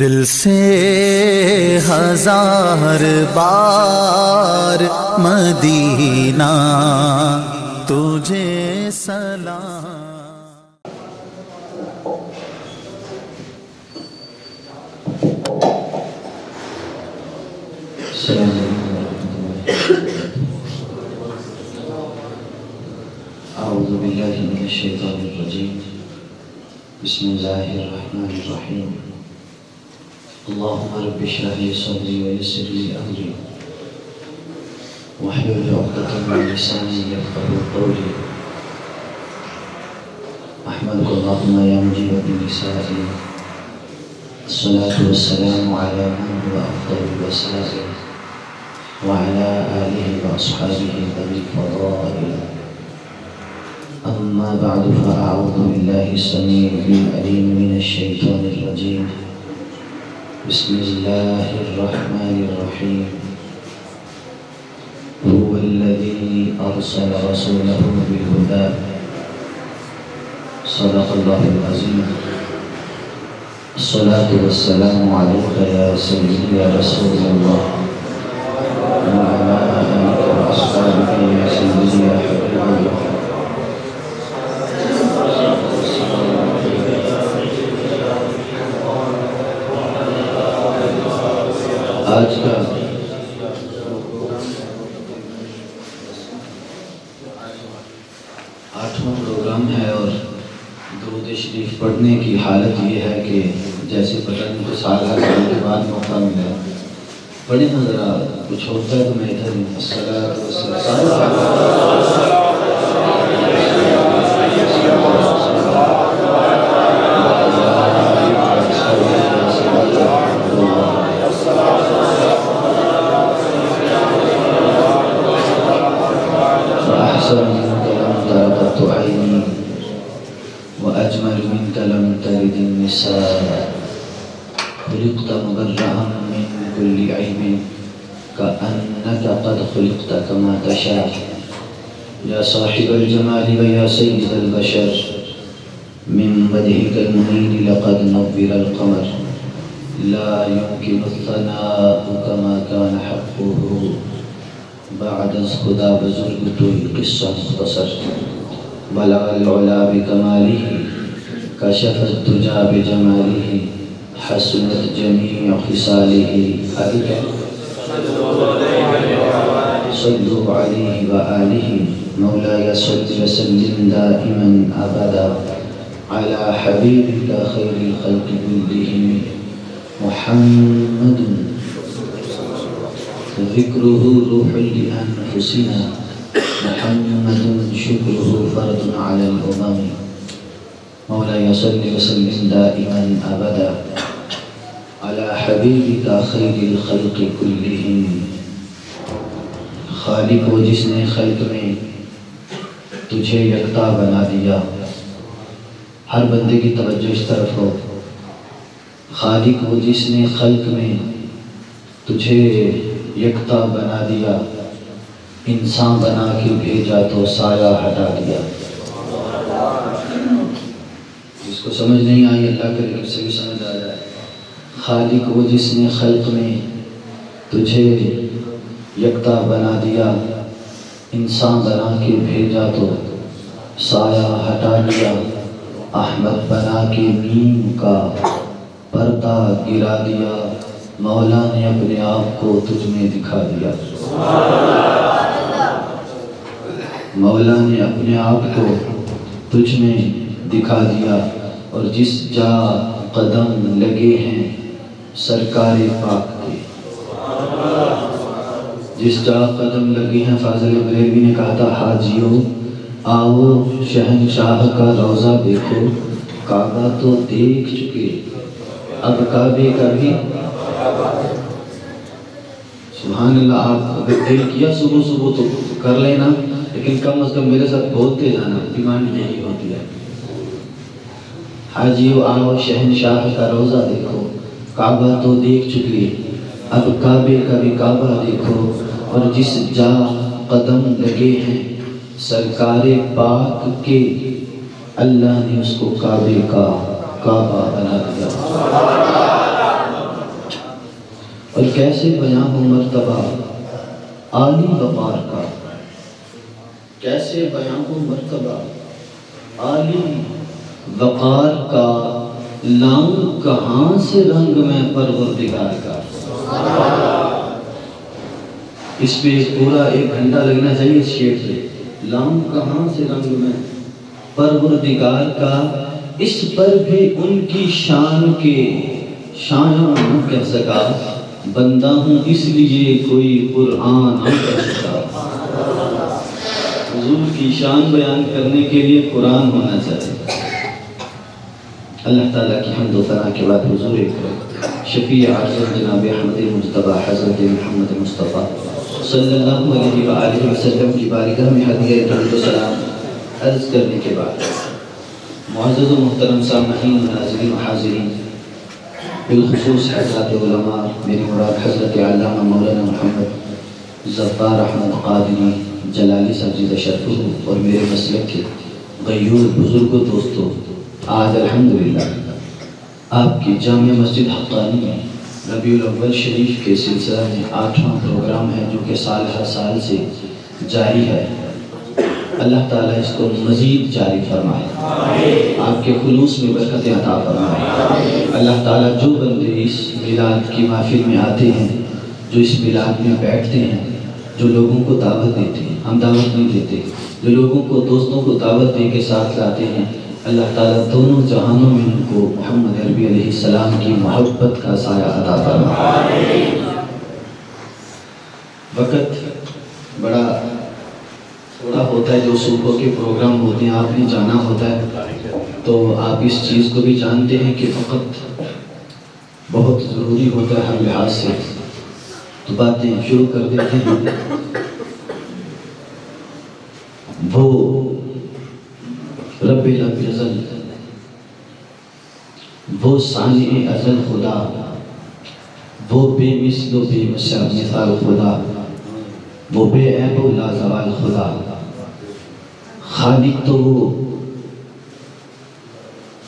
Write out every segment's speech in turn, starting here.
دل سے ہزار بار مدینہ تجھے سلام۔ السلام علیکم ورحمۃ اللہ۔ اعوذ باللہ من الشیطان الرجیم۔ بسم اللہ الرحمن الرحیم۔ اللهم رب اشرح لي صدري ويسر لي امري واحلل عقدة من لساني يفقهوا قولي۔ احمدك اللهم يا مجيب النساء، الصلاة والسلام على من هو افضل الوسائل وعلى آله وأصحابه ذوي الفضائل، أما بعد فأعوذ بالله السميع العليم من الشيطان الرجيم، بسم الله الرحمن الرحيم۔ هو الذي أرسل رسوله بالهدى، صدق الله العظيم۔ الصلاة والسلام عليك يا سيدي يا رسول الله، وعلى آلك وأصحابك يا سيدي يا حبيب الله۔ آج کا آٹھواں پروگرام ہے اور درود شریف پڑھنے کی حالت یہ ہے کہ جیسے پتہ نہیں کہ سال کے بعد موقع ملا۔ پڑھیں نا ذرا، کچھ ہوتا ہے تو میں ادھر ہوں۔ وأحسن منك لم تر قط عيني وأجمل منك لم تلد النساء، خلقت مبرأ من كل عيب كأنك قد خلقت كما تشاء، يا صاحب الجمال ويا سيد البشر، من وجهك المنير لقد نور القمر، لا يمكن الثناء كما كان حقه، بعد از خدا بزرگ تو قصہ مختصر، بلغ العلا بکماله کشف الدجى بجماله، حسنت جميع خصاله، صلوا عليه وآله، مولاي صل وسلم دائما أبدا على حبيبك خير الخلق كلهم، محمد ذكره روح لأنفسنا، محمد شكره فرد على الأمم، مولاي صل وسلم دائما أبدا على حبيبك خير الخلق كلهم۔ خالق وہ جس نے خلق میں تجھے یکتا بنا دیا، ہر بندے کی توجہ اس طرف ہو۔ خالق وہ جس نے خلق میں تجھے یکتا بنا دیا، انسان بنا کے بھیجا تو سایہ ہٹا دیا۔ جس کو سمجھ نہیں آئی اللہ کے لیے سے بھی سمجھ آ جائے۔ خالق وہ جس نے خلق میں تجھے یکتا بنا دیا، انسان بنا کے بھیجا تو سایہ ہٹا دیا، احمد بنا کے نیم کا پردہ گرا دیا، مولا نے اپنے آپ کو تجھ میں دکھا دیا۔ مولا نے اپنے آپ کو تجھ میں دکھا دیا، اور جس جا قدم لگے ہیں سرکار پاک کے، جس جا قدم لگے ہیں، فاضل بریلوی نے کہا تھا، حاجیو آؤ شہنشاہ کا روضہ دیکھو، کعبہ تو دیکھ چکے اب کعبے کا بھی۔ سبحان اللہ، آپ اگر دل کیا صبح صبح تو کر لینا، لیکن کم از کم میرے ساتھ بولتے جانا، ڈیمانڈ نہیں ہوتی ہے۔ حاجیو آؤ شہنشاہ کا روضہ دیکھو، کعبہ تو دیکھ چکے اب کعبے کا بھی کعبہ دیکھو، اور جس جا قدم لگے ہیں سرکار پاک کے، اللہ نے اس کو کعبے کا کعبہ بنا دیا۔ اور کیسے بیاں ہو مرتبہ عالی وقار کا، کیسے بیاں ہو مرتبہ عالی وقار کا، لاؤں کہاں سے رنگ میں پروردگار کا۔ اس پہ پورا 1 گھنٹہ لگنا چاہیے اس شعر سے۔ لاؤں کہاں سے رنگ میں پروردگار کا، اس پر بھی ان کی شان کے شایاں نہ کہہ سکا، بندہ ہوں اس لیے کوئی قرآن نہ کہہ سکا۔ حضور کی شان بیان کرنے کے لیے قرآن ہونا چاہیے۔ اللہ تعالیٰ کی حمد و ثنا کے بعد حضور شفیع اعظم جناب احمد مجتبیٰ حضرت محمد مصطفیٰ صلی اللہ علیہ وآلہ وسلم کی بارگاہ میں ہدیہ درود و سلام عرض کرنے کے بعد، معزز و محترم سامعین، ناظرین و حاضرین، بالخصوص حضرات علماء، میری مراد حضرت علامہ مولانا محمد ظفار احمد قادری جلالی صاحب زیدہ شرفہ اور میرے مسلک کے غیور بزرگ و دوستوں، آج الحمدللہ آپ کی جامع مسجد حقانی میں ربیع الاول شریف کے سلسلہ میں 8واں پروگرام ہے، جو کہ سال ہر سال سے جاری ہے۔ اللہ تعالیٰ اس کو مزید جاری فرمائے، آپ کے خلوص میں برکت عطا فرمائے۔ اللہ تعالیٰ جو بندے اس میلاد کی محفل میں آتے ہیں، جو اس میلاد میں بیٹھتے ہیں، جو لوگوں کو دعوت دیتے ہیں، ہم دعوت نہیں دیتے، جو لوگوں کو دوستوں کو دعوت دے کے ساتھ لاتے ہیں، اللہ تعالیٰ دونوں جہانوں میں ان کو محمد عربی علیہ السلام کی محبت کا سایہ عطا فرمائے۔ وقت بڑا تھوڑا ہوتا ہے، جو صبح کے پروگرام ہوتے ہیں آپ نے جانا ہوتا ہے، تو آپ اس چیز کو بھی جانتے ہیں کہ وقت بہت ضروری ہوتا ہے ہر لحاظ سے۔ تو باتیں شروع کر دیتے ہیں۔ وہ رب الازل، وہ ثانی ازل خدا، وہ بے مثل و بے مثال خدا، وہ بے عیب و لازوال خدا۔ خالق تو وہ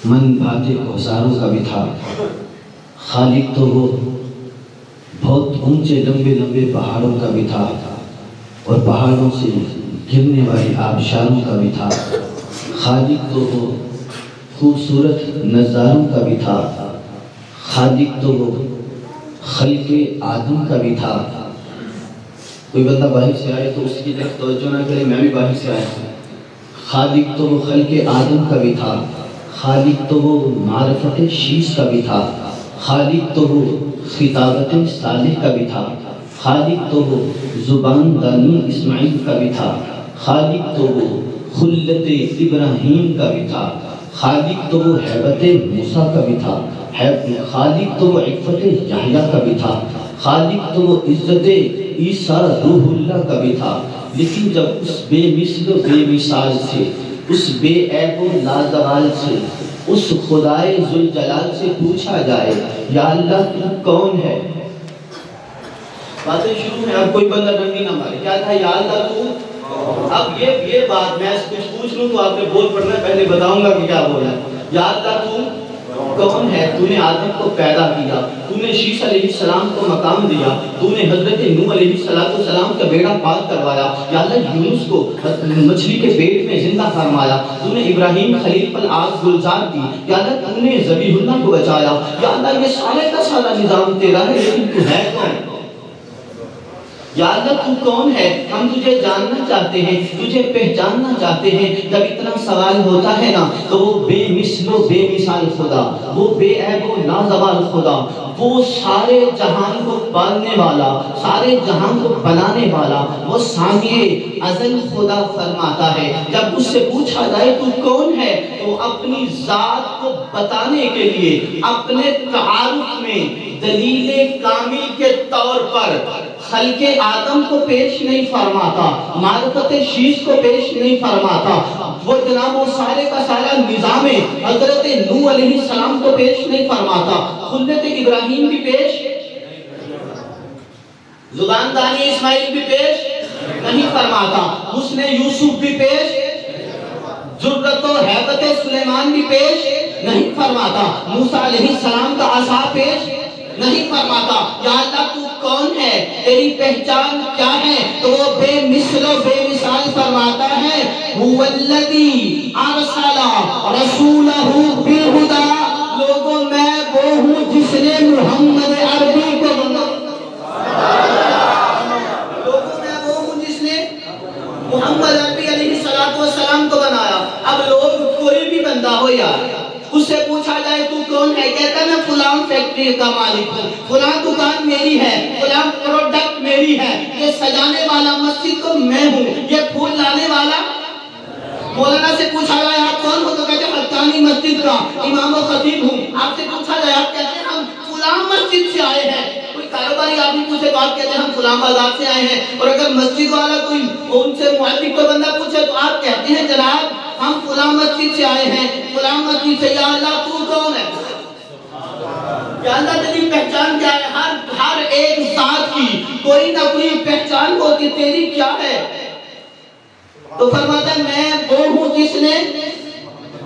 من بھاتے کوثروں کا بھی تھا، خالق تو وہ بہت اونچے لمبے لمبے پہاڑوں کا بھی تھا، اور پہاڑوں سے گرنے والی آبشاروں کا بھی تھا۔ خالق تو وہ خوبصورت نظاروں کا بھی تھا، خالق تو وہ خلق آدم کا بھی تھا۔ کوئی بندہ باہر سے آئے تو اس کی طرف توجہ نہ کرے، میں بھی باہر سے آیا ہوں۔ خالق تو وہ خلق آدم کا بھی تھا، خالق تو وہ معرفت شیش کا بھی تھا، خالق تو وہ خطابت صالح کا بھی تھا، خالق تو وہ زبان دانی اسماعیل کا بھی تھا، خالق تو وہ خلت ابراہیم کا بھی تھا، خالق تو وہ ہیبت موسیٰ کا بھی تھا، خالق تو وہ عفت یحییٰ کا بھی تھا، خالق تو وہ عزت عیسیٰ روح اللہ کا بھی تھا۔ لیکن جب اس بے مثل و بے مثال سے، اس بے عیب و لازوال سے، اس خدائے ذوالجلال سے پوچھا جائے یا اللہ تو کون ہے، باتیں شروع ہیں۔ اب کوئی بندہ ڈنڈی نہ مارے، کیا تھا یا اللہ تو؟ اب یہ بات میں کچھ پوچھ لوں تو آپ نے بول پڑنا ہے، پہلے بتاؤں گا کہ کیا بولا ہے۔ یا اللہ تو کون ہے؟ تو نے آدم کو پیدا کیا، تو نے شیش علیہ السلام کو مقام دیا، تو نے حضرت نوح علیہ السلام کا بیڑا پار کروایا، یا اللہ یونس کو مچھلی کے پیٹ میں زندہ فرمایا، تو نے ابراہیم خلیل پر آگ گلزار دی، یا اللہ تو نے ذبیح اللہ کو بچایا۔ یا اللہ یہ سارے کا سارا نظام تیرا ہے، لیکن تو ہے کون؟ یا اللہ تو کون ہے؟ ہم تجھے جاننا چاہتے ہیں، تجھے پہچاننا چاہتے ہیں۔ جب اتنا سوال ہوتا ہے نا تو وہ بے مثل و بے مثال خدا، وہ بے عیب و لازوال خدا، وہ سارے جہان کو پالنے والا، سارے جہان کو بنانے والا، وہ ثانی ازل خدا فرماتا ہے جب اس سے پوچھا جائے تو کون ہے، تو اپنی ذات کو بتانے کے لیے اپنے تعارف میں دلیل کامل کے طور پر خلق آدم کو پیش نہیں فرماتا، معرفت شیش کو پیش نہیں فرماتا، وہ جناب وہ سارے کا سارا نظام حضرت نوح علیہ السلام کو پیش نہیں فرماتا، خلت ابراہیم بھی پیش، زبان دانی اسماعیل بھی پیش نہیں فرماتا، حسن یوسف بھی پیش، ذرت و حیبت سلیمان بھی پیش نہیں فرماتا، موسیٰ علیہ السلام کا عصا پیش نہیں فرماتا یا اللہ تو کون ہے، تیری پہچان کیا ہے، تو وہ بے مثل و بے مثال فرماتا ہے هو الذی ارسل رسولہ بالہدی، لوگوں میں وہ ہوں جس نے محمد عربی کو بنایا، لوگوں میں وہ ہوں جس نے محمد عربی علیہ السلام کو بنایا۔ اب لوگ کوئی بھی بندہ ہو یار، اس سے پوچھا جائے تو کون ہے، کہتا ہے میں فلاں فیکٹری کا مالک ہوں، فلاں دکان میری ہے، فلاں پروڈکٹ میری ہے، یہ سجانے والا مسجد کو میں ہوں، یہ پھول لانے والا۔ مولانا سے پوچھا جائے آپ کون ہو، تو کہتے ہیں حقانی مسجد کا امام و خطیب ہوں۔ آپ سے پوچھا جائے آپ کہتے ہیں ہم فلاں مسجد سے آئے ہیں۔ کوئی کاروباری آدمی پوچھے تو آپ کہتے ہیں ہم فلاں بازار سے آئے ہیں، اور اگر مسجد والا کوئی ان سے معلق کو بندہ پوچھے تو آپ کہتے ہیں جناب ہم فلاں مسجد سے آئے ہیں، فلاں مسجد سے۔ یا اللہ تو کون ہے، یا اللہ تیری پہچان کیا ہے، ہر ایک ذات کی کوئی نہ کوئی پہچان ہوتی، تیری کیا ہے؟ تو فرماتا ہے میں وہ ہوں جس نے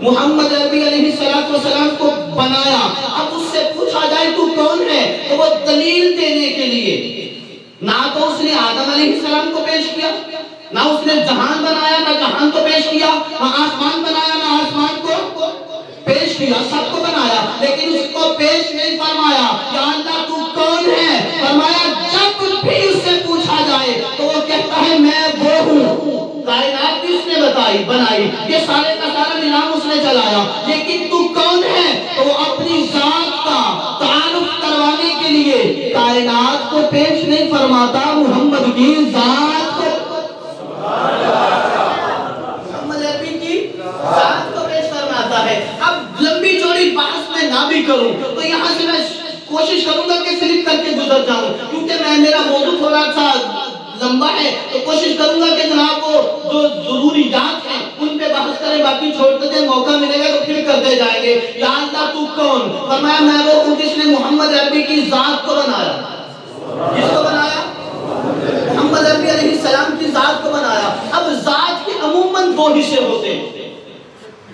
محمد عربی علیہ السلام کو بنایا۔ اب اس سے پوچھا جائے تو کون ہے، تو وہ دلیل دینے کے لیے نہ تو اس نے آدم علیہ السلام کو پیش کیا، نہ اس نے جہان بنایا، نہ جہان کو پیش کیا، نہ آسمان بنایا، نہ آسمان کو پیش کیا، سب کو بنایا لیکن اس کو پیش نہیں فرمایا یا اللہ تو کون ہے، فرمایا جب بھی اس سے پوچھا جائے تو وہ کہتا ہے میں وہ ہوں۔ کائنات بھی اس نے بنائی، یہ سارے کا سارا نظام اس نے چلایا، لیکن تو کون ہے، تو وہ اپنی ذات کا تعارف کروانے کے لیے کائنات کو پیش نہیں فرماتا، محمد کی ذات کو، محمد عربی کی ذات کو پیش فرماتا ہے۔ اب لمبی چوڑی بحث میں نہ بھی کروں تو یہاں سے میں کوشش کروں گا کہ سلپ کر کے گزر جاؤں، کیونکہ میرا موضوع تھوڑا سا لمبا ہے، تو کوشش کروں گا کہ جناب وہ جو ضروریات ہیں ان پہ بحث کریں، باقی چھوڑتے تھے موقع ملے گا تو پھر کرتے جائیں گے۔ یا اللہ تو کون، فرمایا میں وہ ہوں جس نے محمد عربی کی ذات کو بنایا، جس کو بنایا محمد عربی علیہ السلام کی ذات کو بنایا۔ اب ذات کے عموماً دو حصے ہوتے ہیں،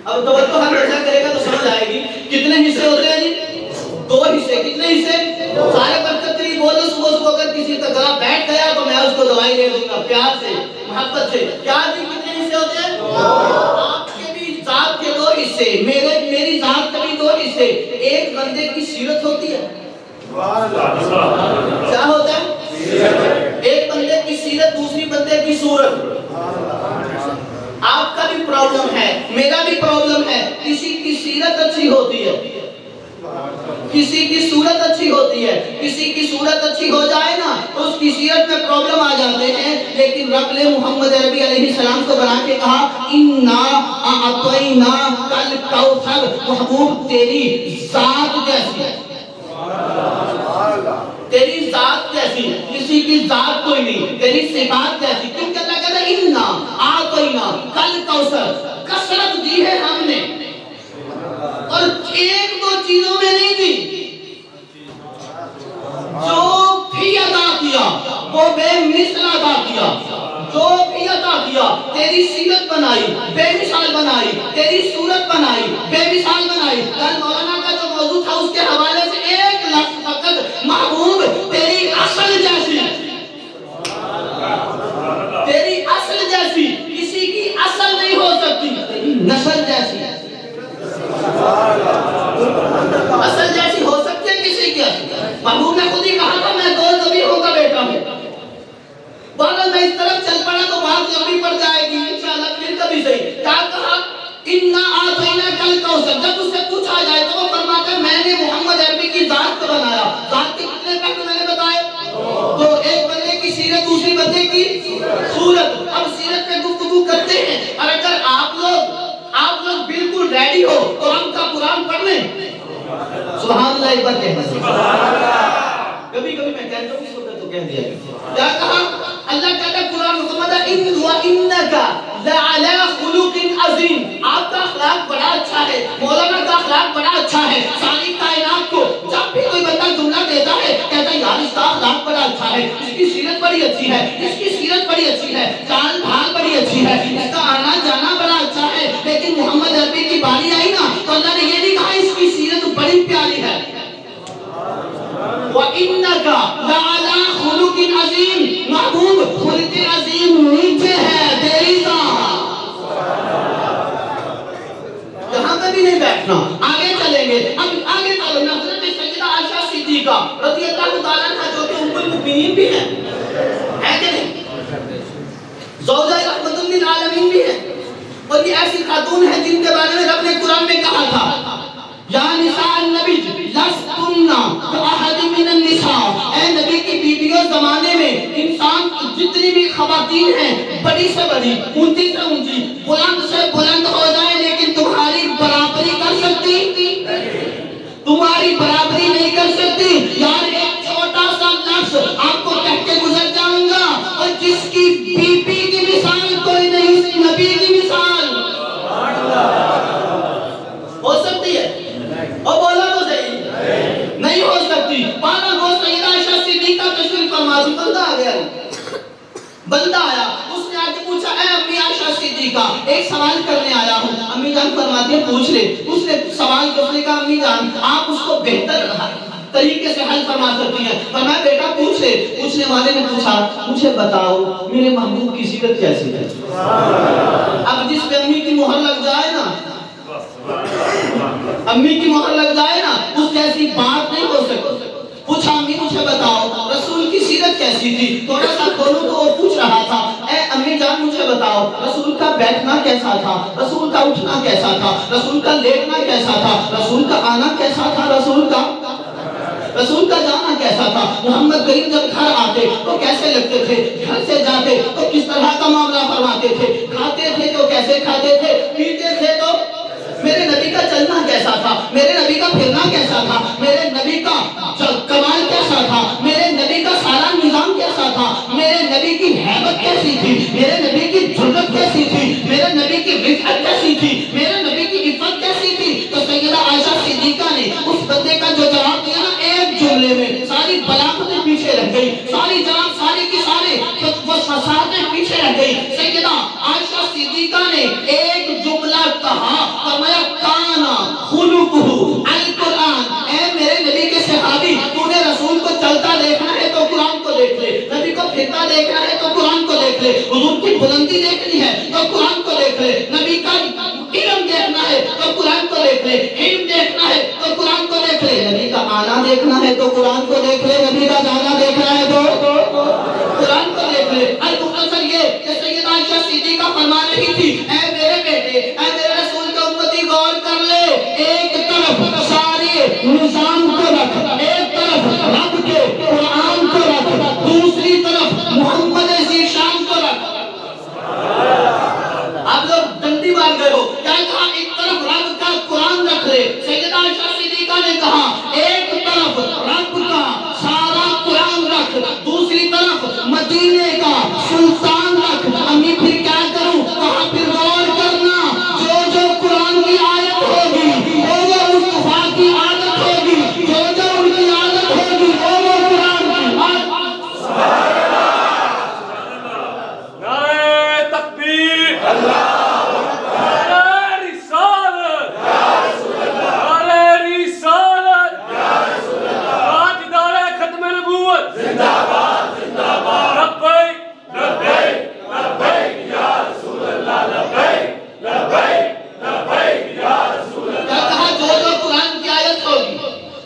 اب توجہ ہم ایسا کرے گا تو سمجھ آئے گی کتنے حصے ہوتے ہیں جی، دو حصے، کتنے حصے، سارے برکت تری بولو صبح اگر کسی کا گلا بیٹھ گیا تو میں اس کو دوائی دے دوں گا پیار سے محبت سے، کیا جی کتنے حصے ہوتے ہیں، آپ کے بھی ذات کے دو حصے، میری ذات کے بھی دو حصے، ایک بندے کی سیرت ہوتی ہے، کیا ہوتا ہے، ایک بندے کی سیرت، دوسری بندے کی صورت۔ آپ کا بھی پرابلم ہے، میرا بھی پرابلم ہے، کسی کی سیرت اچھی ہوتی ہے، کسی کی صورت اچھی ہوتی ہے، کسی کی صورت اچھی ہو جائے نا تو اس کی سیرت میں پرابلم آ جاتے ہیں، لیکن رب نے محمد عربی علیہ السلام کو بنا کے کہا اِنَّا أَعْطَيْنَاكَ الْكَوْثَرَ، محبوب تیری ذات جیسی، تیری ذات جیسی، کسی کی ذات کوئی نہیں، تیری صفات جیسی، کیونکہ اللہ کہتا ہے اِنَّا أَعْطَيْنَاكَ الْكَوْثَرَ، کثرت دی ہے ہم نے، اور ایک دو چیزوں میں نہیں دی، جو بھی عطا کیا وہ بے مثل عطا کیا، جو بھی عطا کیا، تیری سیرت بنائی بے مثال بنائی، تیری صورت بنائی بے مثال بنائی۔ کل مولانا کا جو موضوع تھا اس کے حوالے سے ایک لفظ فقط، محبوب تیری اصل جیسی، تیری اصل جیسی، کسی کی اصل نہیں ہو سکتی، تیری نسل جیسی، اصل جیسی ہو سکتی ہے کسی کی اصل۔ محبوب نے خود ہی کہا تھا میں دو ذبیحوں کا بیٹا ہوں، اگر میں اس طرف چل پڑا تو بات لمبی پڑ جائے گی، انشاءاللہ پھر کبھی صحیح۔ کیا کہا اِنَّا أَعْطَيْنَاكَ الْكَوْثَرَ، جب اس سے پوچھا جائے تو وہ فرماتا ہے میں نے محمد عربی کی ذات کو بنایا۔ ذات کے کتنے پہلو میں نے بتائے، تو ایک بندے کی سیرت، دوسری بندے کی صورت۔ اب سیرت پہ گفتگو کرتے ہیں، اور اگر آپ لوگ بالکل ریڈی ہو تو ہم کا قرآن پڑھ لیں، سبحان اللہ ایک بار کہنا، کبھی میں کہتا ہوں اس وقت تو کہہ دیا۔ کیا کہا اللہ کہتا ہے قرآن محمد وَإِنَّكَ لَعَلَىٰ خُلُقٍ عَظِيمٍ، آپ کا اخلاق بڑا اچھا ہے، مولانا کا اخلاق بڑا اچھا ہے۔ ساری کائنات کو جب بھی کوئی بندہ جملہ دیتا ہے کہتا ہے یار اس کا اخلاق بڑا اچھا ہے، اس کی سیرت بڑی اچھی ہے، اس کی سیرت بڑی اچھی ہے، چال ڈھال بڑی اچھی ہے، اس کا آنا جانا بڑا اچھا ہے، لیکن محمد عربی کی باری آئی نا تو اللہ نے یہ نہیں کہا اس کی سیرت بڑی پیاری ہے، وَإِنَّكَ لَعَلَىٰ خُلُقٍ عَظِيمٍ، محبوب خلق عظیم نیچے ہے تیری ذات. یہاں پہ بھی نہیں بیٹھنا، آگے چلیں گے. اب آگے چلو. حضرت سیدہ عائشہ صدیقہ رضی اللہ تعالیٰ عنہ جو کہ ام المؤمنین بھی ہیں، ہے کہ نہیں؟ زوجہ رحمت للعالمین بھی ہیں، اور یہ ایسی خاتون ہیں جن کے بارے میں رب نے قرآن میں کہا تھا یا نساء النبی لستن کأحد من النساء، اے نبی کی بیویوں، زمانے میں انسان جتنی بھی خواتین ہیں، بڑی سے بڑی، اونچی سے اونچی، بلند سے بلند ہو جائے، لیکن تمہاری برابری کر سکتی؟ تمہاری برابری نہیں کر سکتی. یار ایک چھوٹا سا لفظ آپ کو کہہ کے گزر جاؤں گا، اور جس کی بی بی کی مثال کوئی نہیں، اس نبی کی مثال ہو سکتی ہے؟ اور بولا تو صحیح نہیں ہو سکتی. پارا وہ سیدہ عائشہ صدیقہ تشریف فرما دی. بندہ آ گیا، بندہ آیا، اس نے آ کے پوچھا اے امی عائشہ صدیقہ ایک سوال کرنے آیا ہوں. امی جان فرماتی ہے پوچھ لے. اس نے سوال کرنے کا امی جان آپ اس کو بہتر طریقے سے حل فرما سکتی ہیں. فرمایا بیٹا پوچھ لے. پوچھنے والے نے پوچھا مجھے بتاؤ میرے محبوب کی سیرت کیسی ہے؟ اب جس پہ امی کی مہر لگ جائے نا، امی کی مہر لگ جائے نا، اس جیسی بات نہیں ہو سکتی. پوچھا امی مجھے بتاؤ رسول کی سیرت کیسی تھی؟ تھوڑا سا کھولو تو وہ پوچھ رہا تھا اے امی جان مجھے بتاؤ رسول کا بیٹھنا کیسا تھا، رسول کا اٹھنا کیسا تھا، رسول کا لیٹنا کیسا تھا، رسول کا آنا کیسا تھا، رسول کا جانا کیسا تھا. محمد کریم جب گھر آتے تو کیسے لگتے تھے، گھر سے جاتے تو کس طرح کا معاملہ فرماتے تھے، کھاتے تھے تو کیسے کھاتے تھے، پیتے تھے تو میرے نبی کا چلنا کیسا تھا، میرے نبی کا پھرنا کیسا تھا، میرے نبی کا کمال کیسا تھا، میرے نبی کا سارا نظام کیسا تھا، میرے نبی کی ہیبت کیسی تھی، میرے نبی کی جرأت کیسی تھی، میرے نبی کی رفعت کیسی تھی، میرے نبی کی عفت کیسی تھی. تو سیدہ عائشہ صدیقہ نے اس بندے کا جو جواب دیا نا ایک جملے میں، ساری بلاغتیں پیچھے رہ گئی، ساری جواب ساری کی سارے وہ فسادیں پیچھے رہ گئی. سیدہ عائشہ صدیقہ نے ایک جملہ کہا، فرمایا کانا خلقہ القرآن. اے میرے نبی کے صحابی تو نے رسول کو چلتا دیکھنا ہے تو قرآن کو دیکھ لے، نبی کو پھرتا دیکھنا ہے تو قرآن کو دیکھ لے، حضور کی بلندی دیکھنی ہے تو قرآن کو دیکھ لے، نبی کا علم دیکھنا ہے تو قرآن کو دیکھ لے، علم دیکھنا ہے تو قرآن کو دیکھ لے، نبی کا آنا دیکھنا ہے تو قرآن کو دیکھ لے، نبی کا جانا دیکھنا ہے تو قرآن کو دیکھ لے. المختصر یہ کہ سیدہ عائشہ صدیقہ فرما رہی تھی اے میرے بیٹے، اے میرے رسول کے امتی غور کر لے، ایک طرف سارے نظام کو رکھ، ایک طرف رب کے قرآن کو رکھ، دوسری طرف محمد ذیشان کو رکھ. آپ لوگ ڈنڈی مار گئے ہو. کیا کہا؟ ایک طرف رب کا قرآن رکھ لے. سیدہ عائشہ صدیقہ نے کہا ایک طرف رب کا سارا قرآن رکھ، دوسری طرف مدینے کا سلطان رکھ. امی پھر کیا کروں؟ کہا پھر غور کرنا، جو قرآن کی آیت ہوگی، جو مصطفیٰ کی عادت ہوگی، جو ان کی عادت ہوگی، وہ قرآن کی عادت. نعرہ تکبیر، نعرہ رسالت، نعرہ رسالت، تاجدار ختم نبوت، زندہ باد زندہ باد. لبیک لبیک لبیک یا رسول اللہ، لبیک لبیک لبیک یا رسول اللہ. کیا کہا؟ جو قرآن کی آیت ہوگی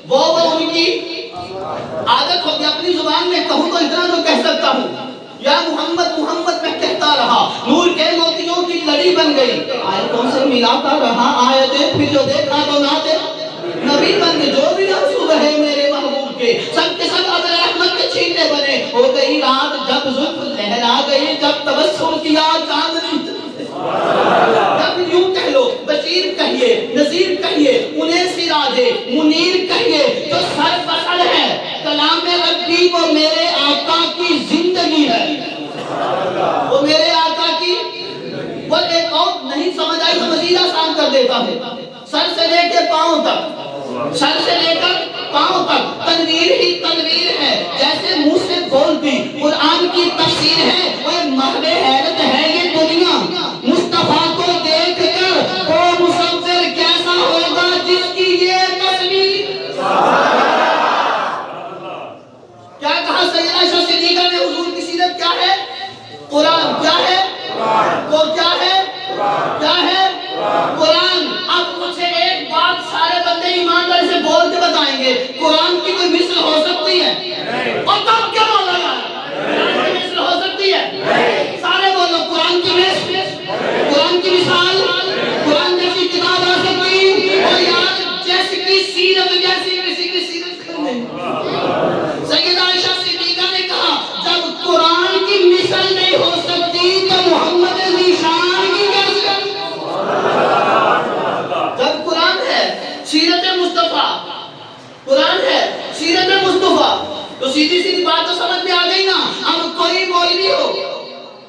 وہ ان کی عادت ہوگی. اپنی زبان میں کہوں تو اتنا تو کہہ سکتا ہوں یا محمد محمد میں کہتا رہا، نور کے موتیوں کی لڑی بن گئی، آیتوں سے ملاتا رہا آیتیں، پھر جو دیکھا تو ناتے نبی بن گئے. جو بھی منسوب ہے میرے محبوب کے سب کے سب ابر رحمت کے چھیٹے بنے. ہو گئی رات جب زلف لہرا گئی، جب تبسم کیا چاندنی. جب یوں کہہ لو بشیر کہیے، نذیر کہیے، انہیں سراجے منیر کہیے، جو سر بسر ہے کلام ربی وہ میرے آقا کی زندگی ہے، وہ میرے آقا کی. وہ ایک اور نہیں سمجھ آئی تو مزید آسان کر دیتا ہوں. سر سے لے کے پاؤں تک، سر سے لے کر پاؤں تک تنویر ہی تنویر ہے. جیسے منہ سے بولتی قرآن کی تفسیر ہے، وہ محو حیرت ہے یہ دنیا. مصطفیٰ کو دیکھ کر وہ مصور کیسا ہوگا جس کی یہ تصویر. سیدہ عائشہ صدیقہ نے حضور کی سیرت کیا ہے؟ قرآن. کیا ہے؟ وہ کیا ہے؟ کیا ہے؟ قرآن. اب مجھے ایک بات سارے بندے ایمانداری سے بول کے بتائیں گے, قرآن کی کوئی مثل ہو سکتی ہے؟ اور تب کیا بولا گا؟ قرآن کی مثل ہو سکتی ہے؟ سارے بولو قرآن کی مثل, قرآن کی مثال, قرآن جیسی کتاب آ سکتی اور یار جیسی کی سیرت جیسی کسی کی سیرت نہیں. سیدہ عائشہ صدیقہ نے کہا جب قرآن کی مثل نہیں ہو سکتی تو محمد ذیشان کی کیسے؟ جب قرآن ہے سیرت مصطفیٰ, قرآن ہے سیرت مصطفیٰ, تو سیدھی سیدھی بات تو سمجھ میں آ گئی نا. اب کوئی مولوی ہو,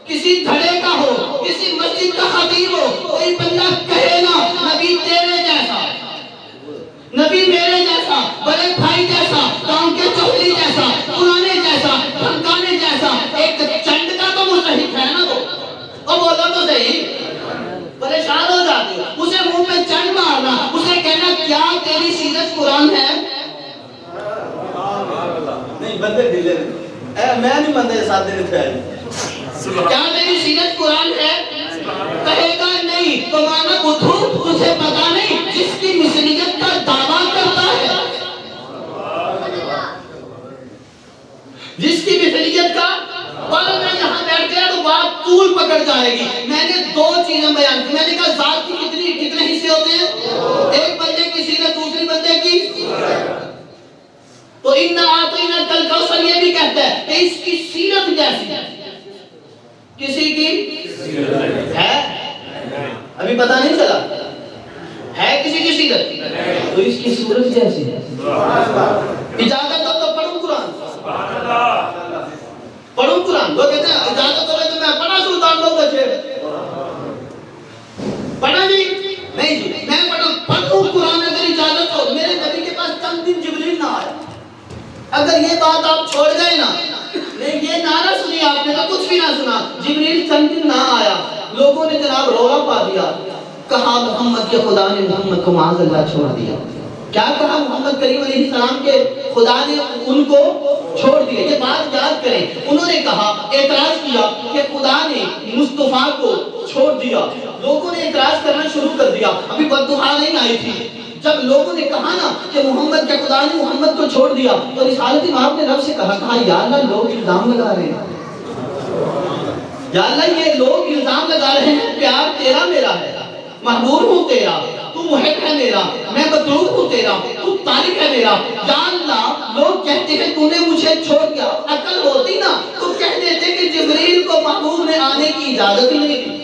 کسی دھڑے کا ہو, کسی مسجد کا خطیب ہو, کوئی بندہ کہے نا نبی تیرے جیسا, نبی میرے جیسا, بڑے بھائی جیسا, کام کے چوہلی جیسا, پرانے جیسا, دھمکانے جیسا, ایک چنڈ کا تو مستحق ہے نا. وہ بولو تو صحیح, پریشان ہو جاتے ہو. اسے منہ پہ چنڈ مارنا, اسے کہنا کیا تیری سیرت قرآن ہے؟ نہیں بندے ڈھیلے نہیں, میں نہیں بندے ساتھ دینے تھے. کیا تیری سیرت قرآن ہے؟ کہے گا نہیں تو مانا بدھو تجھے پتا نہیں جس کی مثلیت کا دعویٰ کرتا ہے, جس کی مثلیت کا. اور میں یہاں بیٹھ گیا تو بات طول پکڑ جائے گی. میں نے دو چیزیں بیان کی. میں نے کہا ذات کی کتنے حصے ہوتے ہیں؟ ایک بندے کی سیرت, دوسری بندے کی. تو اِنَّا أَعْطَيْنَاكَ الْكَوْثَرَ یہ بھی کہتا ہے کہ اس کی سیرت جیسی ہے. کسی کی ہے؟ ابھی پتہ نہیں چلا ہے کسی کی سیرت, تو اس کی صورت جیسی ہے. اجازت ہو تو پڑھوں قرآن, پڑھوں قرآن. وہ کہتے ہیں اجازت ہو تو میں پڑھا سلطان لوگ اچھے پڑھا جی, نہیں جی میں پڑھوں قرآن اگر اجازت ہو. میرے نبی کے پاس چند دن جبریل نہ آیا. اگر یہ بات آپ چھوڑ گئے نا, نہیں یہ نعرہ سنی آپ نے تو کچھ بھی نہ سنا, جبریل چند دن نہ آیا, لوگوں نے جناب رولا پا دیا, کہا محمد کے خدا نے محمد کو معاذ اللہ چھوڑ دیا. کیا کہا محمد کریم علیہ السلام کے خدا نے ان کو چھوڑ دیا. یہ بات یاد کریں. انہوں نے کہا, اعتراض کیا کہ خدا نے مصطفیٰ کو چھوڑ دیا. لوگوں نے اعتراض کرنا شروع کر دیا. ابھی بددعا نہیں آئی تھی. جب لوگوں نے کہا نا کہ محمد کے خدا نے محمد کو چھوڑ دیا, تو رسالت امام نے رب سے کہا یا اللہ لوگ الزام لگا رہے ہیں, یا اللہ یہ لوگ الزام لگا رہے ہیں پیار تیرا میرا ہے, محبوب ہوں تیرا, تو محب ہے میرا, میں مطلوب ہوں تیرا, تو طالب ہے میرا. یا اللہ لوگ کہتے ہیں تو نے مجھے چھوڑ دیا. عقل ہوتی نا تو کہہ دیتے کہ جبریل کو محبوب نے آنے کی اجازت ہی نہیں دی,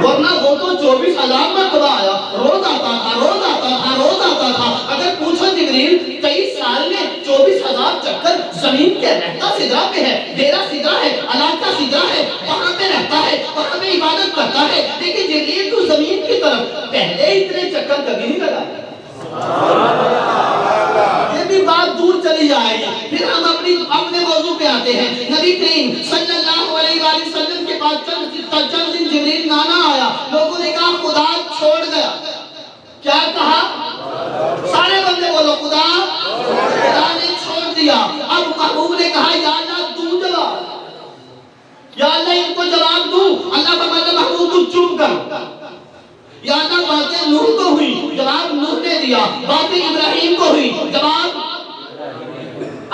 ورنہ وہ تو 24,000 مرتبہ آیا, روز آتا تھا, روز آتا تھا, روز آتا تھا. اگر پوچھو جبریل 23 سال میں 24,000 چکر زمین کے رہتا سدرہ پہ ہے, ڈیرا سدرہ ہے, علاقہ سدرہ ہے, وہاں پہ رہتا ہے, وہاں پہ عبادت کرتا ہے, لیکن جبریل تو زمین کی طرف پہلے اتنے چکر کبھی نہیں لگا. یہ بھی بات دور چلی جائے گی. پھر ہم اپنے موضوع پہ آتے ہیں. نبی کریم صلی اللہ علیہ وآلہ وسلم کے پاس چند دن جبریل نانا آیا. لوگوں نے کہا خدا چھوڑ گیا. کیا کہا؟ سارے بندے بولو خدا نے چھوڑ دیا. اب محبوب نے کہا یا اللہ تو جواب, یا اللہ ان کو جواب دوں. اللہ فرماتا محبوب تو چپ کر. یا اللہ باتیں نوح کو ہوئی, جواب نوح نے دیا. باتیں ابراہیم کو ہوئی, جواب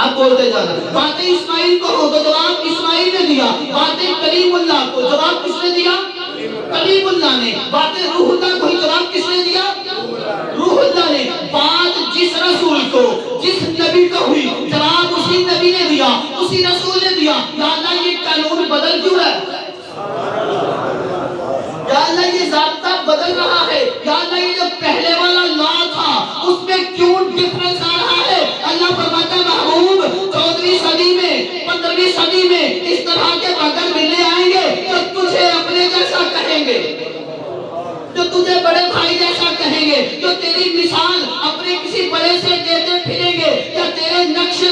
اب بولتے جانا. باتیں اسماعیل کو ہو تو جواب اسماعیل نے دیا. باتیں کلیم اللہ کو, جواب کس نے دیا؟ کلیم اللہ نے. باتیں روح اللہ کو ہی, جواب کس نے دیا؟ روح اللہ نے. بات جس رسول کو, جس نبی کو ہوئی, جواب اسی نبی نے دیا, اسی رسول نے دیا. یا اللہ یہ قانون بدل کیوں ہے؟ یا اللہ یہ ضابطہ بدل رہا ہے. یا اللہ یہ جو پہلے والا لا تھا اس میں کیوں ڈفرنس آ رہا ہے؟ اللہ فرماتا محبوب 14ویں صدی میں 15ویں صدی میں اس طرح کے بغل ملنے آئیں گے جو تجھے اپنے جیسا کہیں گے, جو تجھے بڑے بھائی جیسا کہیں گے, جو تیری مثال اپنے کسی بڑے سے دیتے پھریں گے, یا تیرے نقش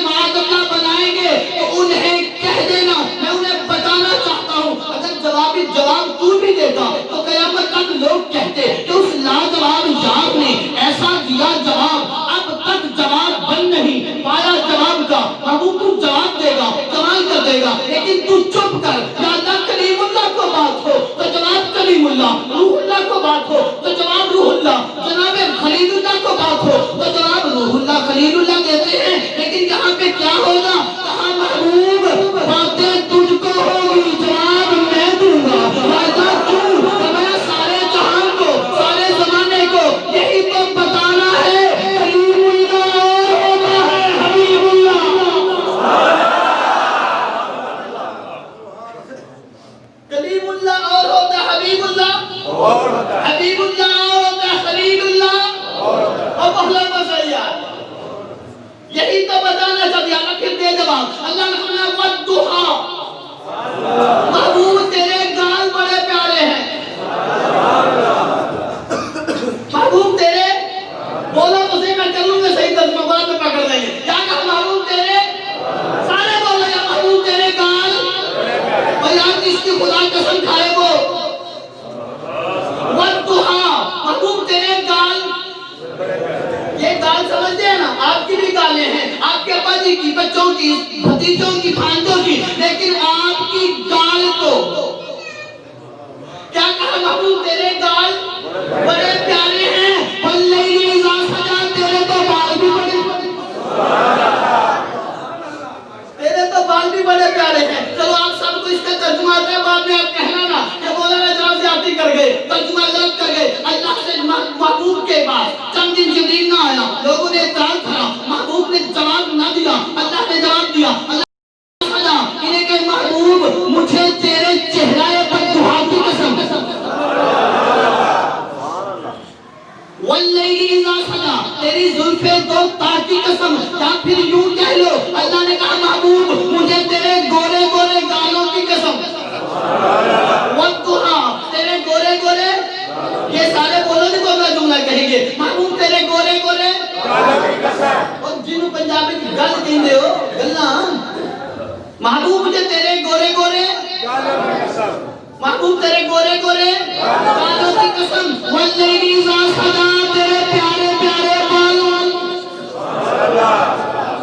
میں کیا ہوگا؟ کہا محبوب باتیں تجھ کو ہوگی، جواب میں دوں گا۔ وعدہ کیوں؟ فرمایا سارے جہان کو، سارے زمانے کو یہی تو بتانا ہے کلیم اللہ اور ہوتا ہے حبیب اللہ۔ کلیم اللہ اور ہوتا ہے حبیب اللہ، حبیب اللہ اور ہوتا ہے خلیل اللہ، اور بہلا بسیا یہی تو بتانا چاہتے ہیں۔ پھر دے جواب، اللہ نے فرمایا والضحیٰ، محبوب تیرے گال بڑے پیارے ہیں، محبوب تیرے بولو تو صحیح، میں کروں گا صحیح ترجمہ بعد میں پکڑ دیں گے۔ کیا کہا محبوب تیرے؟ سارے بولو یا محبوب تیرے گال، اور یار جس کی خدا قسم کھائے وہ والضحیٰ، محبوب تیرے گال، یہ گال سمجھتے ہیں نا، آپ کی بھی گالیں ہیں، آپ کے ابا جی کی، بچوں کی، بھتیجوں کی، بھانجوں کی، لیکن آپ کی گال کو کیا کہا محبوب تیرے گال بڑے پیارے ہیں، واللیل اذا سجا، تیرے تو بال بھی بڑے، تیرے تو بال بھی بڑے پیارے ہیں۔ چلو آپ سب کو اس کا ترجمہ آتا ہے، بعد میں آپ کہنا نا کہ مولانا جان زیادتی کر گئے، ترجمہ غلط کر گئے۔ اللہ سے محبوب کے پاس چند دن جبریل نہ آیا، لوگوں نے اعتراض کرا، محبوب نے جواب نہ دیا، اللہ نے جواب دیا۔ اللہ سجا، انہیں کہ محبوب مجھے تیرے چہرے بددعا کی قسم، واللیل اذا سجا، تیری زلفیں دو تار کی قسم، یا پھر یوں کہہ لو، اللہ نے کہا محبوب مجھے تیرے گورے گورے گالوں کی قسم، والضحیٰ، تیرے گورے گورے، یہ سارے بولو نہیں بول رہا جملہ کہیں گے، محبوب تیرے گورے گورے اور جنہوں پنجابی کی گل کہیں دے ہو گلنا، محبوب مجھے تیرے گورے گورے، محبوب تیرے گورے گورے گالوں کی قسم، واللیل اذا سجا، تیرے پیارے پیارے بالوں،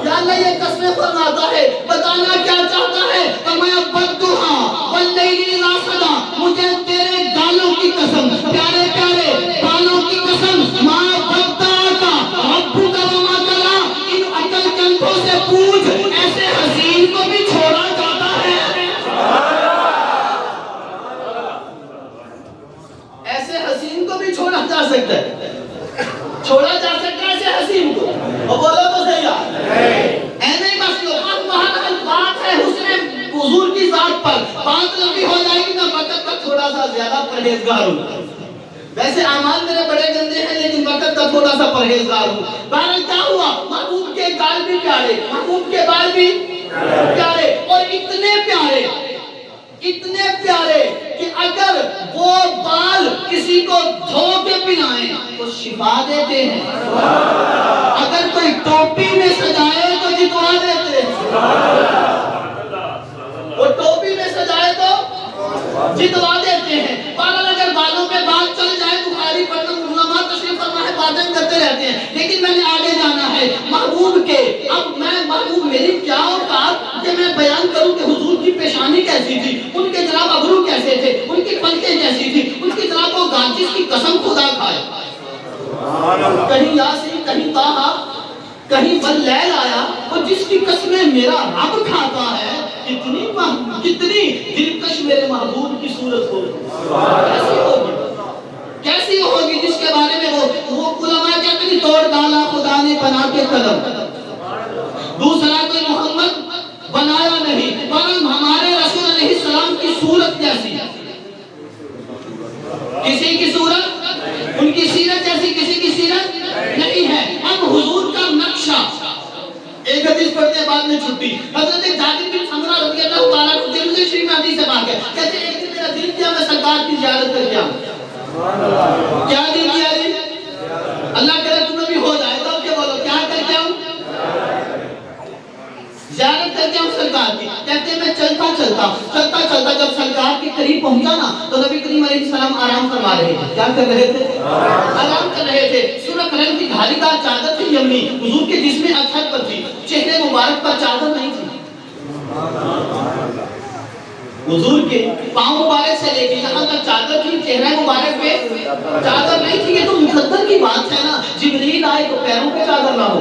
یا اللہ یہ قسمیں فرماتا ہے، بتانا کیا چاہتا ہے؟ فرمایا والضحیٰ واللیل اذا سجا، مجھے تیرے گالوں کی قسم، پیارے پیارے بالوں کی قسم، ما ودعک ربک وما قلی، ان عقل کنکھوں سے پوچھ، ایسے حسین کو بھی چھوڑا جاتا ہے، ایسے حسین کو بھی چھوڑا جا سکتا ہے، چھوڑا جا سکتا ہے ایسے حسین کو، اور بولو تو صحیح ایسے ہی بس لو، بات ہے حسن حضور کی ذات پر، بات لمبی ہو جائے گی نا، وقت کا تھوڑا سا زیادہ پرہیزگار ہوں، ویسے اعمال میرے بڑے گندے ہیں لیکن وقت کا تھوڑا سا پرہیزگار ہوں۔ بہرحال کیا ہوا؟ محبوب کے گال بھی پیارے، محبوب کے بال بھی پیارے، اور اتنے پیارے، اتنے پیارے کہ اگر وہ بال کسی کو دھو کے پلائیں تو شفا دیتے ہیں، اگر کوئی ٹوپی میں سجائے تو جتوا دیتے ہیں، وہ ٹوپی میں سجائے تو جتوا دیتے ہیں۔ بہرحال اگر بالوں پہ بال چل جائے، بخاری پڑھنا علماء تشریف فرما ہے، باتیں کرتے رہتے ہیں، لیکن میں نے آگے جانا ہے محبوب کے، اب میں محبوب میری کیا اوقات کہ میں بیان کروں کہ حضور کی پیشانی کیسی تھی، ان کے جناب ابرو کیسے تھے، ان کی پلکیں کیسی تھی، ان کی جناب وہ گاجس کی قسم خدا کھائے، کہیں یاسین، کہیں طٰہٰ، کہیں واللیل آیا، اور جس کی قسمیں میرا رب کھاتا ہے، کتنی دلکش میرے محبوب کی صورت ہوگی، کیسی ہوگی جس کے بارے میں وہ علماء کہتے ہیں توڑ ڈالا خدا نے بنا کے قلم، دوسرا کوئی محمد بنایا نہیں، بلکہ ہمارے رسول علیہ السلام کی صورت کیسی ہے، کسی کی صورت، ان کی سیرت جیسی کسی کی سیرت نہیں ہے۔ اب حضور کا نقشہ، ایک حدیث پڑھتے ہیں بعد میں چھٹی، حضرت جابر بن سمرہ رضی اللہ تعالیٰ عنہ، ترمذی شریف میں حدیث ہے بات ہے، کہتے ہیں ایک دن میرا دل کیا میں سرکار کی زیارت کر کے آؤں، کیا دل کیا جی؟ اللہ کرے تمہیں بھی ہو جائے تو کیا بولو، کیا کر کے آؤں؟ زیارت کر کے آؤں سرکار کی۔ کہتے ہیں میں چلتا جب سرکار کے قریب پہنچا نا تو نبی کریم علیہ السلام آرام فرما رہے تھے، کیا کر رہے تھے؟ آرام کر رہے تھے، سرخ رنگ کی دھاری دار چادر تھی یمنی، حضور کے جسم اطہر پر تھی، چہرے مبارک پر چادر نہیں تھی، حضور کے پاؤں مبارک سے لے کے یہاں تک چادر تھی، چہرہ مبارک پہ چادر نہیں تھی۔ یہ تو مقدر کی بات ہے نا، جبریل آئے تو پیروں پہ چادر نہ ہو،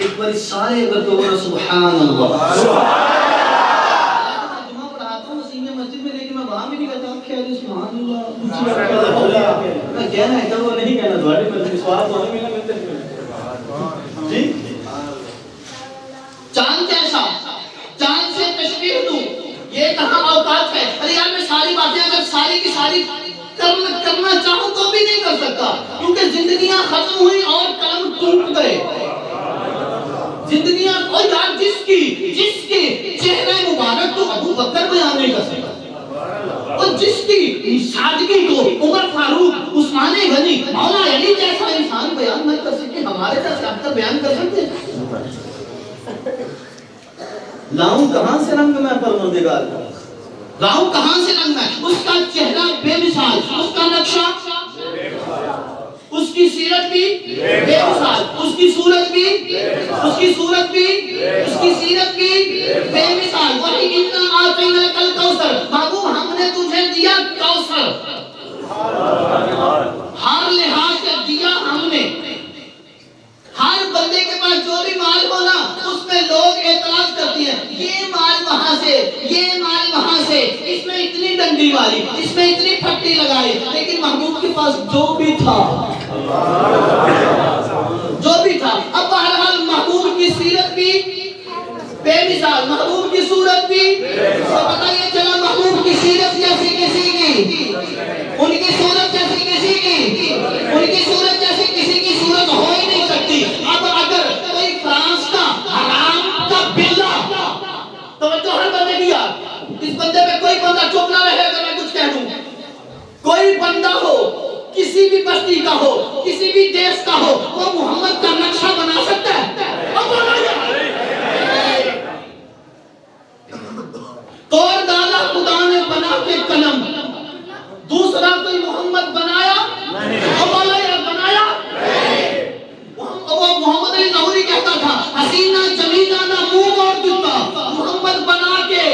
ایک بار سارے اگر تو بولو سبحان اللہ. جمعہ پڑھاتا ہوں اسی میں مسجد میں، لیکن میں وہاں بھی نہیں کہتا ہوں خیر سبحان اللہ. میں کہنا ہے وہ نہیں کہنا دوبارے میں سوال تو نہیں ملتے جی. چاند جیسا، چاند سے تشبیہ دوں، یہ کہاں اوقات ہے؟ ارے یار میں ساری باتیں اگر ساری کی ساری کرنا چاہوں تو بھی نہیں کر سکتا، کیونکہ زندگیاں ختم ہوئی اور قلم ٹوٹ گئے. زندگیاں اور یار جس کی چہرہ مبارک تو ابو بکر بیان نہیں کر سکتا، اور جس کی سادگی کو عمر فاروق، عثمان غنی، مولا علی جیسا انسان بیان نہیں کر سکتے، ہمارے جیسے اکثر بیان کر سکتے ہیں. لاؤں کہاں سے رنگ میں پروردگار، لاؤں کہاں سے رنگ میں؟ اس کا چہرہ بے مثال، اس کا نقشہ، اس کی سیرت بھی بے مثال، اس کی صورت بھی اس کی سیرت بھی بے مثال. وہی اِنَّا أَعْطَيْنَاكَ الْكَوْثَرَ، محبوب ہم نے تجھے دیا کوثر، ہر لحاظ سے دیا ہم نے. ہر بندے کے پاس جو بھی مال ہونا اس میں لوگ اعتراض کرتی ہیں، یہ مال وہاں سے، یہ مال وہاں سے، اس میں اتنی ڈنڈی ماری، اس میں اتنی پھٹی لگائی. لیکن محبوب کے پاس جو بھی تھا اب بہرحال محبوب کی سیرت بھی بے مثال، محبوب کی صورت بھی. تو پتہ یہ چلا محبوب کی سیرت جیسی کسی کی، ان کی صورت جیسی کسی کی، ان کی صورت جیسی کسی کی صورت ہو ہی نہیں سکتی. اب اگر کوئی فرانس کا حرام کا بلا، توجہ ہر بندے کی یاد، اس بندے پہ کوئی بندہ چپ نہ رہے اگر میں کچھ کہہ دوں. کوئی بندہ ہو، کسی بھی بستی کا ہو، کسی بھی دیش کا ہو، وہ محمد کا نقشہ بنا سکتا ہے. اب بولا جائے توڑ ڈالا خدا نے بنا کے قلم، دوسرا کوئی محمد بنایا اب بولا یا بنایا. وہ محمد علی ظہوری کہتا تھا حسینہ جمیلہ نہ منہ اور دیتا، محمد بنا کے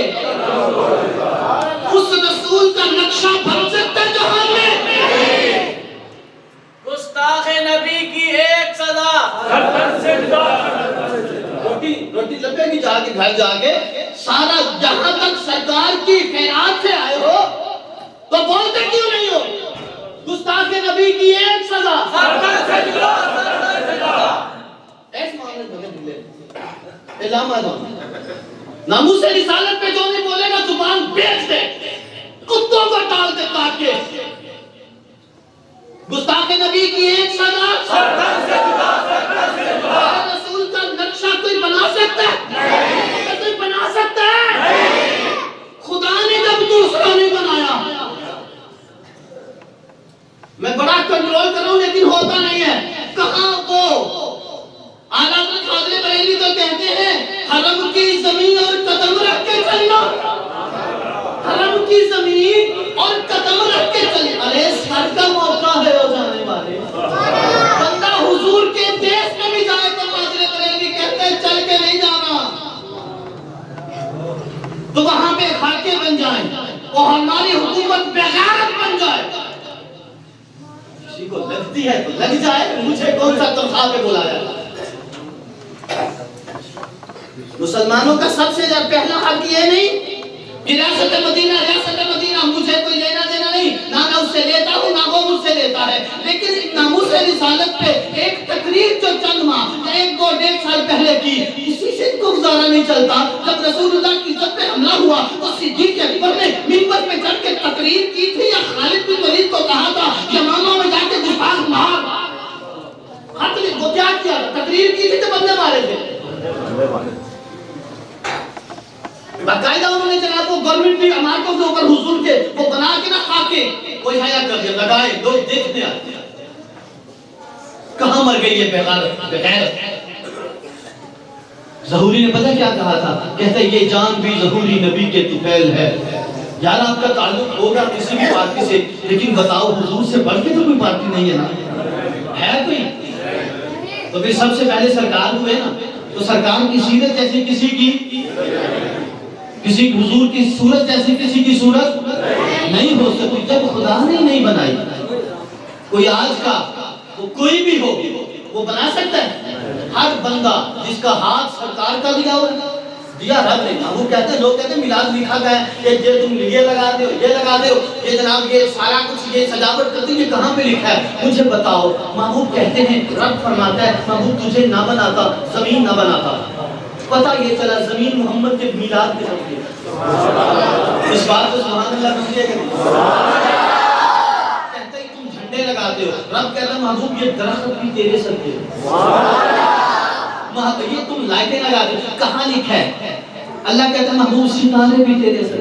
اس رسول کا نقشہ بن سکتا ہے جہاں میں. گستاخ نبی کی ایک صدا، روٹی لپے گی جا کے گھر جا کے سارا، جہاں تک سرکار کی خیرات سے آئے ہو تو بولتے کیوں نہیں ہو؟ گستاخ نبی کی ایک سزا، ایس معاملے بھگے دلے علامہ ناموس رسالت پہ جو نہیں بولے گا زبان بیچ دے، کتوں کو ڈال دے کاٹ کے. گستاخ نبی کی ایک سزا، رسول کا نقشہ کوئی بنا سکتا ہے؟ کوئی بنا سکتا ہے؟ خدا نے جب دوسرا نہیں بنایا. میں بڑا کنٹرول کر رہا ہوں لیکن ہوتا نہیں ہے. کہاں وہ اعلیٰ حضرت قادری بریلوی تو کہتے ہیں حرم کی زمین اور قدم رکھ کے چلنا، حرم کی زمین اور قدم رکھ کے چلنا. ارے سر کا موقع ہے ہو جانے والے، بندہ حضور کے دیش میں بھی جائے تو قادری بریلوی کہتے ہیں چل کے نہیں جانا، تو وہاں پہ خاکے بن جائیں اور ہماری حکومت بغیرت بن جائے. کسی کو لگتی ہے تو لگ جائے، مجھے کون سا تنخواہ پہ بلایا. مسلمانوں کا سب سے پہلا حق یہ نہیں کہ ریاست مدینہ مجھے کوئی لینا دینا نہیں، نہ میں اس سے لیتا ہوں نہ وہ مجھ سے لیتا ہے. لیکن ناموس رسالت پہ ایک تقریر جو چند ماہ یا 1-2-1.5 سال پہلے کی، اسی سے کو گزارا نہیں چلتا. جب رسول اللہ کی عزت پہ حملہ ہوا تو صدیق اکبر نے منبر پہ چڑھ کے تقریر کی تھی یا خالد بن ولید کو کہا تھا یمامہ میں جا کے گستاخ مار؟ وہ کیا کیا؟ تقریر کی تھی تو بندے مارے تھے. باقاعدہ انہوں نے جناب وہ گورنمنٹ بھی عمارتوں کے اوپر حضور کے وہ بنا کے نہ خاکے کوئی حیا کر دیا لگائے، لوگ دیکھنے آتے ہیں. کہاں مر گئی یہ بغیر. ظہوری نے پتہ کیا کہا تھا؟ کہتا ہے یہ جان بھی ظہوری نبی کے طفیل ہے. یار آپ کا تعلق ہوگا کسی بھی پارٹی سے، لیکن بتاؤ حضور سے بڑھ کے تو کوئی پارٹی نہیں ہے نا، ہے کوئی؟ تو پھر سب سے پہلے سرکار ہوئے نا، تو سرکار کی سیرت جیسی کسی کی، کسی حضور کی صورت جیسی کسی کی صورت نہیں ہو سکتی جب خدا نے نہیں بنائی. کوئی آج کا وہ کوئی بھی ہو وہ بنا سکتا ہے؟ ہر بندہ جس کا ہاتھ سرکار کا دیا ہو دیا رب نے. وہ کہتے ہیں، لوگ کہتے ہیں میلاد لکھا گیا ہے کہ یہ تم یہ لگا دے ہو، یہ لگا دے ہو، یہ جناب یہ سارا کچھ یہ سجاوٹ کرتی ہے، یہ کہاں پہ لکھا ہے؟ مجھے بتاؤ. محبوب کہتے ہیں، رب فرماتا ہے محبوب تجھے نہ بناتا، زمین نہ بناتا. پتہ یہ چلا زمین محمد کے میلاد کے سب کے. اس بات کو سبحان اللہ کہتے ہیں. کہتے ہیں تم جھنڈے لگاتے ہو، رب کہتا ہے محبوب یہ درخت بھی تیرے سب کے. یہ تم لائٹیں لگاتے ہو، کہاں لکھا ہے؟ اللہ کہتا ہے محبوب ستارے بھی تیرے سب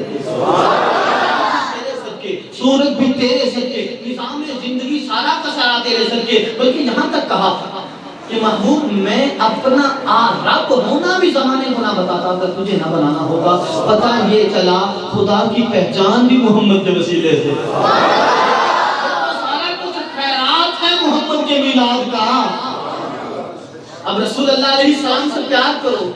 کے، سورج بھی تیرے سب کے، نظام زندگی سارا کا سارا تیرے سب کے. بلکہ یہاں تک کہا کہ محبوب میں اپنا رب ہونا بھی زمانے کو نہ بتاتا اگر تجھے نہ بنانا ہوگا. پتہ یہ چلا خدا کی پہچان بھی محمد کے وسیلے سے. سارا کچھ خیرات ہے محمد کے میلاد کا. اب رسول اللہ علیہ السلام سے پیار کرو،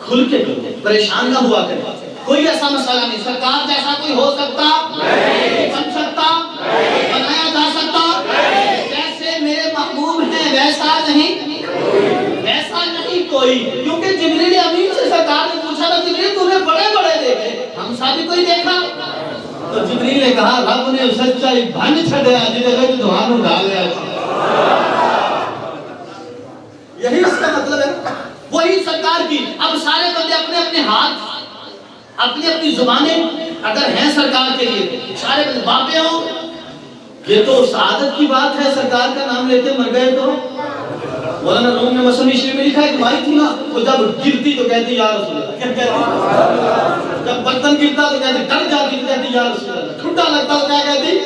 کھل کے کرو، پریشان نہ ہوا کرے. کوئی ایسا مسئلہ نہیں. سرکار جیسا کوئی ہو سکتا نہیں، بن سکتا نہیں، بنایا جا سکتا نہیں. جیسے میرے محبوب ہیں ویسا نہیں، ویسا نہیں کوئی. کیونکہ جبریل امین سے سرکار نے پوچھا تھا جبریل تمہیں بڑے بڑے دیکھے، ہم ساتھ بھی کوئی دیکھا؟ تو جبریل نے کہا رب نے سچائی بھن چھڑیا جنہیں دعانوں ڈال گیا. یہی اس کا مطلب ہے. وہی سرکار کی. اب سارے بندے اپنے اپنے ہاتھ، اپنی اپنی زبانیں اگر ہیں سرکار کے لیے، سارے بندے باپے ہوں، یہ تو سعادت کی بات ہے. سرکار کا نام لیتے مر گئے تو مولانا روم نے مسلم شریف میں لکھا ہے کہ بھائی تھی نا وہ جب گرتی تو کہتی یا رسول اللہ. کیا کہتی؟ جب برتن گرتا تو کہتی ڈر جاتی تو کہتی یا رسول اللہ. ٹھنڈا لگتا تو کیا کہتی؟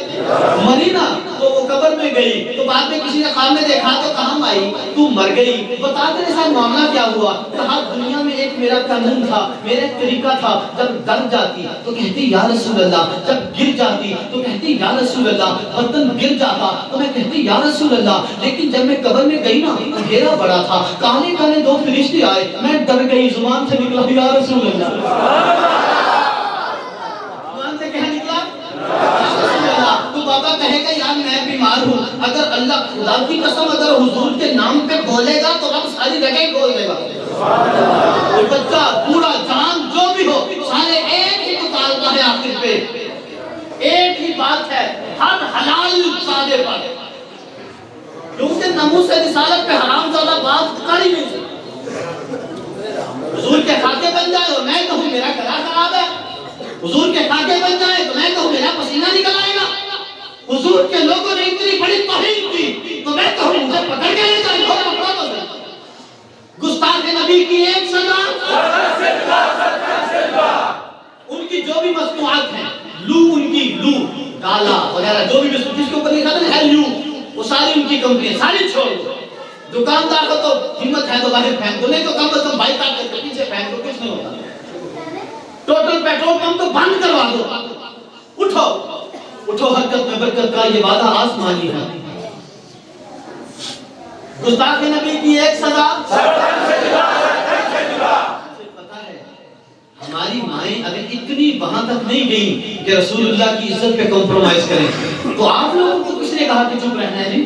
مری نا. تو وہ قبر میں گئی تو بعد میں کسی نے خواب میں دیکھا تو کہاں آئی تو مر گئی. بتا تیرے ساتھ معاملہ کیا ہوا؟ کہا دنیا میں ایک میرا قانون تھا، میرا ایک طریقہ تھا. جب ڈر جاتی تو کہتی یا رسول اللہ، جب گر جاتی تو کہتی یا رسول اللہ، برتن گر جاتا تو میں کہتی یا رسول اللہ. لیکن جب میں قبر میں گئی نا اندھیرا بڑا تھا، کانے کانے دو فرشتے آئے، میں ڈر گئی، زبان سے نکلا یا رسول اللہ. زبان سے کیا نکلا؟ تو بابا کہے گا یار میں بیمار ہوں. اگر اللہ خدا کی قسم اگر حضور کے نام پہ بولے گا تو رب ساری جگہ ہی بول دے گا. بچہ بوڑھا جان جو بھی ہو سارے ایک ہی مطالبہ ہے آخر پہ، ایک ہی بات ہے، ہر حلال سادے پر. کیونکہ ناموس رسالت پہ حرام زیادہ بات کر ہی نہیں سکتے. حضور کے خاکے بن جائے اور میں کہوں میرا گلا خراب ہے، حضور کے خاکے بن جائے تو میں کہوں میرا پسینہ نکل آئے گا. حضور کے لوگوں نے اتنی بڑی توہین کی تو میں کہوں مجھے پکڑ کے لے جائے اور پکڑا تو دے. گستاخ نبی کی ایک سزا، ان کی جو بھی مصنوعات ہیں، لو ان کی لو کالا وغیرہ جو بھی جس کے اوپر لکھا تھا ہے لو، وہ ساری ان کی کمپنی ساری چھوڑ دو. دکاندار کو تو ہمت ہے تو باہر پھینک دو، نہیں تو کم از کم بھائی کاٹ کر پیچھے پھینک دو، کچھ نہیں ہوتا. ٹوٹل پیٹرول پمپ تو بند کروا دو. اٹھو اٹھو، حرکت میں برکت کا یہ وعدہ آسمانی ہے. گستاخ نبی کی ایک سزا. پتہ ہے ہماری مائیں ابھی اتنی وہاں تک نہیں گئی کہ رسول اللہ کی عزت پہ کمپرومائز کریں. تو آپ لوگوں کو کس نے کہا کہ چپ رہنا ہے؟ جی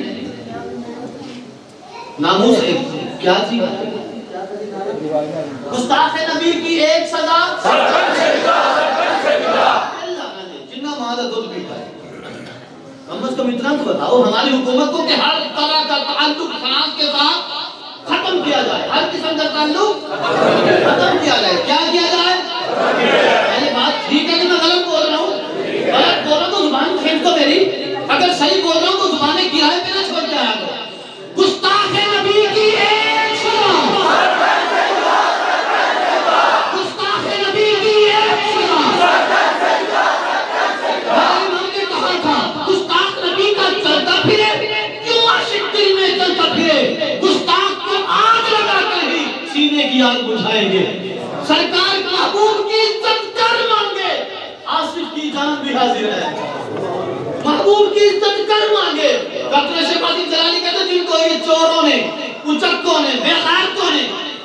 ناموس کیا چیز؟ گستاخ نبی کی ایک سزا جنہ مادہ دودھ پیتا ہے. کم از کم اتنا تو بتاؤ ہماری حکومت کو کہ ہر طرح کا تعلق فرانس کے ساتھ ختم کیا جائے، ہر قسم کا تعلق ختم کیا جائے. کیا کیا جائے؟ پہلے بات ٹھیک ہے کہ میں غلط بول رہا ہوں؟ غلط بول رہا ہوں تو زبان کھینچ دو میری. اگر صحیح بول رہا ہوں تو زبانیں کرائے پہ نہ چھوڑ کے آیا کرو. گستاخ نبی کی ایک سزا، گستاخ نبی کی ایک سزا. امام نے کہا تھا گستاخ نبی کا چلتا پھرے کیوں عاشق دل میں چلتا پھرے، گستاخ کو آگ لگا کر ہی سینے کی آگ بجھائیں گے. سرکار محبوب کی عزت کر مانگے، عاشق کی جان بھی حاضر ہے. محبوب کی عزت کر مانگے. ڈاکٹر اشرف علی جلالی کہتے ہیں جن کو یہ چوروں نے، اچکوں نے، بے غیرتوں نے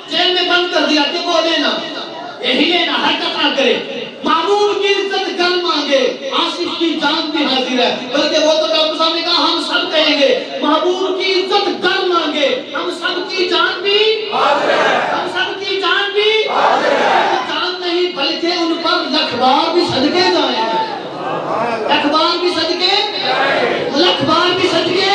جیل میں بند کر دیا کہ بولے نہ، ہلے نہ، حرکت نہ کرے. محبوب کی عزت کر مانگے، عاشق کی جان چاند بھی حاضر ہے، بلکہ وہ تو ڈاکٹر صاحب نے کہا ہم سب کہیں گے محبوب کی عزت گر مانگے، ہم سب کی جان بھی حاضر ہے، ہم سب کی جان بھی حاضر ہے، جان نہیں بلکہ ان پر لکھ بار بھی صدقے جائیں گے، لکھ بار بھی صدقے، لکھ بار بھی صدقے،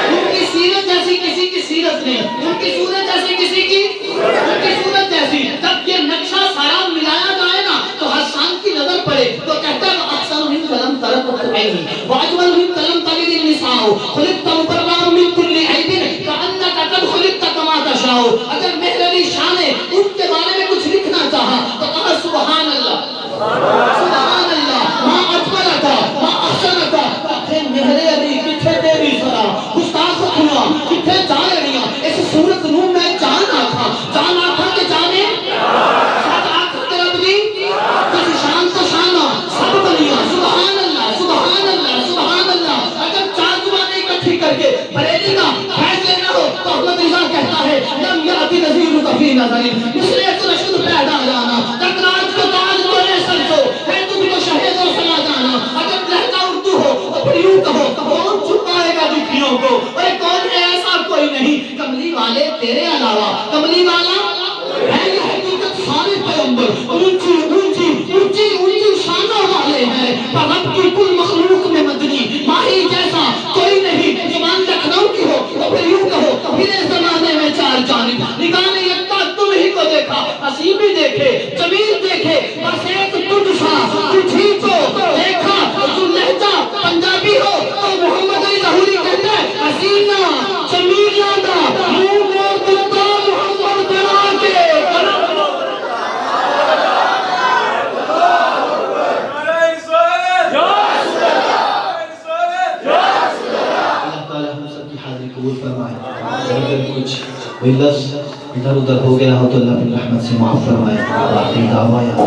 ان کی سیرت جیسی کسی کی سیرت نہیں، ان کی صورت جیسی کسی کی، ان کی صورت جیسی، جب یہ نقشہ سارا ملایا جائے نا تو حسان کی نظر پڑے تو کہتا ہے احسنہم قلم ترقت عینی واجملہم قلم تلد النساء خلقت مبررا من کل عیب کانک قد خلقت کما تشاء۔ اگر مہر علی شاہ نے ان کے بارے میں کچھ لکھنا چاہا تو کہا سبحان اللہ سبحان اللہ ما اجملک ما احسنک، کتھے مہر علی کتھے تیری سرا گستاخ کھلا کتھے جائے رہیا اس صورت نو میں جان آکھا، جان آکھا کہ جانے ساتھ آکھا کہ رب دی کسی شان تو شانہ سب بنیا سبحان اللہ سبحان اللہ سبحان اللہ۔ اگر چار زبانیں اکٹھی کر کے بریلی کا فیض لینا ہو تو احمد رضا کہتا ہے لم یأتی نظیر کفی نظر مثل ایک رشد پیدا جانا تکراج کو تاج بولے سر کو ہے تم کو شہید و سلا جانا۔ اگر لہجہ اردو ہو تو پھر یوں کہو کون چھپائے گا دکھیوں کو، اور کون ہے ایسا کوئی نہیں کملی والے تیرے علاوہ، کملی والا ہے یہ حقیقت سارے پیغمبر اونچی اونچی اونچی اونچی شانوں والے ہیں، پر رب کی کل مخلوق میں مدنی ماہی جیسا کوئی نہیں۔ زبان لکھنؤ کی ہو تو پھر یوں کہو میرے زمانے میں چار جانب نگاہ نے یکتا تم ہی کو دیکھا، حسین بھی دیکھے جمیل دیکھے، بس ایک تجھ سا تجھ ہی کو دیکھا۔ تو لہجہ پنجابی ہو تو محمد علی ظہوری کہتا ہے حسینہ جمیلہ دا منہ مور دتا محمد بنا کے اللہ تعالیٰ ہم سب کی حاضری قبول فرمائے، اگر کچھ کوئی لفظ ادھر ادھر ہو گیا ہو تو اللہ اپنی رحمت سے معاف فرمائے۔ آخری دعویٰ